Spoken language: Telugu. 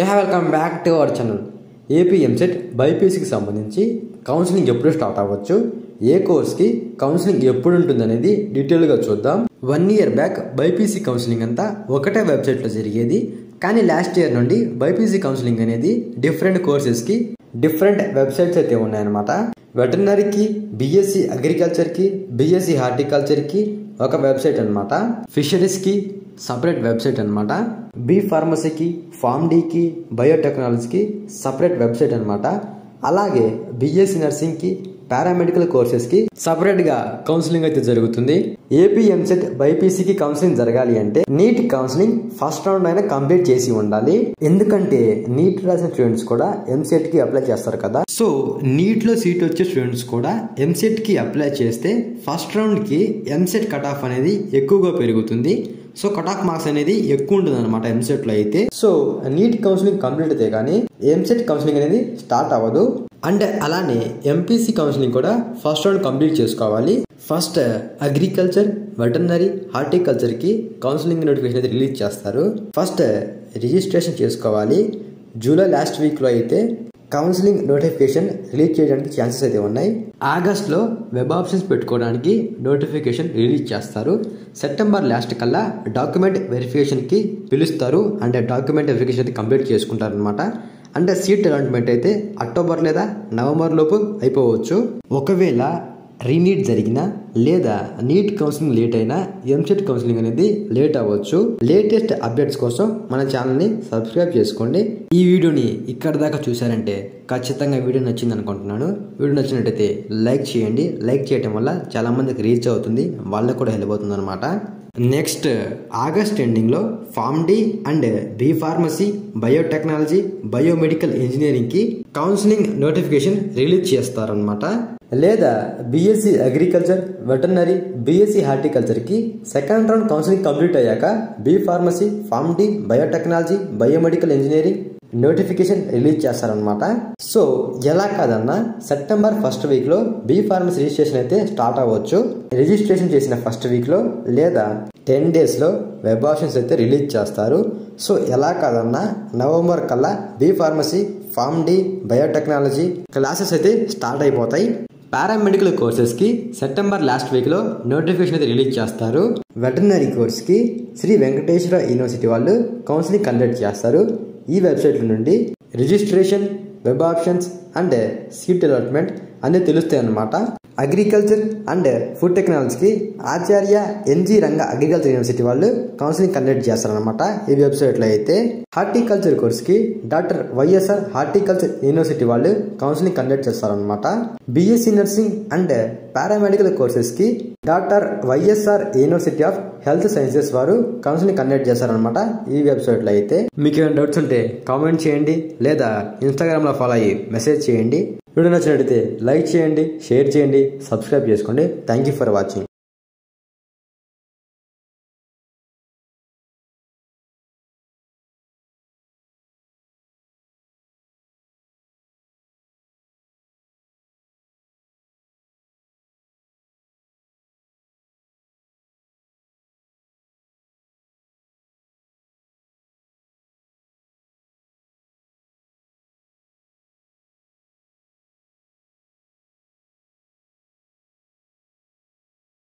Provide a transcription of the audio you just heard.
Welcome back to our channel. AP EAMCET బైపీసీకి సంబంధించి కౌన్సిలింగ్ ఎప్పుడు స్టార్ట్ అవ్వచ్చు, ఏ కోర్స్కి కౌన్సిలింగ్ ఎప్పుడు ఉంటుంది అనేది డీటెయిల్గా చూద్దాం. 1 year బ్యాక్ బైపీసీ కౌన్సిలింగ్ అంతా ఒకటే వెబ్సైట్లో జరిగేది. కానీ లాస్ట్ ఇయర్ నుండి బైపీసీ కౌన్సిలింగ్ అనేది డిఫరెంట్ కోర్సెస్కి డిఫరెంట్ వెబ్సైట్స్ అయితే ఉన్నాయన్నమాట. వెటర్నరీకి, బీఎస్సీ అగ్రికల్చర్కి, బీఎస్సీ హార్టికల్చర్కి ఒక వెబ్సైట్ అనమాట. ఫిషరీస్కి సపరేట్ వెబ్సైట్ అనమాట. బీ ఫార్మసీకి, ఫార్మ్ డీకి, బయోటెక్నాలజీకి సపరేట్ వెబ్సైట్ అనమాట. అలాగే బీఎస్సీ నర్సింగ్కి, పారామెడికల్ కోర్సెస్కి సపరేట్గా కౌన్సిలింగ్ అయితే జరుగుతుంది. ఏపీ ఎంసెట్ బైపీసీకి కౌన్సిలింగ్ జరగాలి అంటే నీట్ కౌన్సిలింగ్ ఫస్ట్ రౌండ్ అయినా కంప్లీట్ చేసి ఉండాలి. ఎందుకంటే నీట్ రాసిన స్టూడెంట్స్ కూడా ఎంసెట్ కి అప్లై చేస్తారు కదా. సో నీట్ లో సీట్ వచ్చే స్టూడెంట్స్ కూడా ఎంసెట్ కి అప్లై చేస్తే ఫస్ట్ రౌండ్ కి ఎంసెట్ కట్ ఆఫ్ అనేది ఎక్కువగా పెరుగుతుంది. సో కట్ ఆఫ్ మార్క్స్ అనేది ఎక్కువ ఉంటుంది అనమాట ఎంసెట్ లో అయితే. సో నీట్ కౌన్సిలింగ్ కంప్లీట్ అయితే కానీ ఎంసెట్ కౌన్సిలింగ్ అనేది స్టార్ట్ అవ్వదు. అండ్ అలానే ఎంపీసీ కౌన్సిలింగ్ కూడా ఫస్ట్ రౌండ్ కంప్లీట్ చేసుకోవాలి. ఫస్ట్ అగ్రికల్చర్, వెటర్నరీ, హార్టికల్చర్ కి కౌన్సిలింగ్ నోటిఫికేషన్ అయితే రిలీజ్ చేస్తారు. ఫస్ట్ రిజిస్ట్రేషన్ చేసుకోవాలి. జూలై లాస్ట్ వీక్ లో అయితే కౌన్సిలింగ్ నోటిఫికేషన్ రిలీజ్ చేయడానికి ఛాన్సెస్ అయితే ఉన్నాయి. ఆగస్ట్ లో వెబ్ ఆప్షన్స్ పెట్టుకోవడానికి నోటిఫికేషన్ రిలీజ్ చేస్తారు. సెప్టెంబర్ లాస్ట్ కల్లా డాక్యుమెంట్ వెరిఫికేషన్ కి పిలుస్తారు. అంటే డాక్యుమెంట్ వెరిఫికేషన్ అయితే కంప్లీట్ చేసుకుంటారు అనమాట. అంటే సీట్ అలాట్మెంట్ అయితే అక్టోబర్ లేదా నవంబర్ లోపు అయిపోవచ్చు. ఒకవేళ రీనీట్ జరిగినా లేదా నీట్ కౌన్సిలింగ్ లేట్ అయినా ఎంసెట్ కౌన్సిలింగ్ అనేది లేట్ అవ్వచ్చు. లేటెస్ట్ అప్డేట్స్ కోసం మన ఛానల్ని సబ్స్క్రైబ్ చేసుకోండి. ఈ వీడియోని ఇక్కడ దాకా చూసారంటే ఖచ్చితంగా వీడియో నచ్చింది అనుకుంటున్నాను. వీడియో నచ్చినట్టయితే లైక్ చేయండి. లైక్ చేయడం వల్ల చాలా మందికి రీచ్ అవుతుంది, వాళ్ళకు కూడా హెల్ప్ అవుతుంది అనమాట. నెక్స్ట్ ఆగస్ట్ ఎండింగ్లో Pharm D and B Pharmacy, biotechnology, biomedical ఇంజనీరింగ్కి కౌన్సిలింగ్ నోటిఫికేషన్ రిలీజ్ చేస్తారనమాట. లేదా బీఎస్సీ అగ్రికల్చర్, వెటర్నరీ, బీఎస్సీ హార్టికల్చర్కి సెకండ్ రౌండ్ కౌన్సిలింగ్ కంప్లీట్ అయ్యాక B Pharmacy, Pharm D, biotechnology, biomedical engineering notification release చేస్తారనమాట. సో ఎలా కాదన్నా సెప్టెంబర్ ఫస్ట్ వీక్ లో బీ ఫార్మసీ రిజిస్ట్రేషన్ అయితే స్టార్ట్ అవ్వచ్చు. రిజిస్ట్రేషన్ చేసిన ఫస్ట్ వీక్ లో లేదా 10 days లో వెబ్ ఆప్షన్స్ అయితే రిలీజ్ చేస్తారు. సో ఎలా కాదన్నా నవంబర్ కల్లా B Pharmacy, Pharm D, biotechnology classes అయితే స్టార్ట్ అయిపోతాయి. పారామెడికల్ కోర్సెస్ కి సెప్టెంబర్ లాస్ట్ వీక్ లో నోటిఫికేషన్ అయితే రిలీజ్ చేస్తారు. వెటర్నరీ కోర్స్ కి శ్రీ వెంకటేశ్వర యూనివర్సిటీ వాళ్ళు కౌన్సిలింగ్ కండక్ట్ చేస్తారు. ఈ వెబ్సైట్ నుండి registration, web options and seat allotment అన్నీ తెలుస్తాయి అన్నమాట. అగ్రికల్చర్ అండ్ ఫుడ్ టెక్నాలజీకి Acharya NG Ranga agriculture university వాళ్ళు కౌన్సిలింగ్ కండక్ట్ చేస్తారనమాట ఈ వెబ్సైట్లో అయితే. హార్టికల్చర్ కోర్స్కి డాక్టర్ వైఎస్ఆర్ హార్టికల్చర్ యూనివర్సిటీ వాళ్ళు కౌన్సిలింగ్ కండక్ట్ చేస్తారనమాట. బీఎస్సీ నర్సింగ్ అండ్ పారామెడికల్ కోర్సెస్కి doctor YSR university of health sciences వారు కౌన్సిలింగ్ కండక్ట్ చేస్తారనమాట ఈ వెబ్సైట్లో అయితే. మీకు ఏమైనా డౌట్స్ ఉంటే కామెంట్ చేయండి, లేదా ఇన్స్టాగ్రామ్లో ఫాలో అయ్యి మెసేజ్ చేయండి. వీడియో నచ్చినట్లయితే లైక్ చేయండి, షేర్ చేయండి, సబ్స్క్రైబ్ చేసుకోండి. Thank you for watching.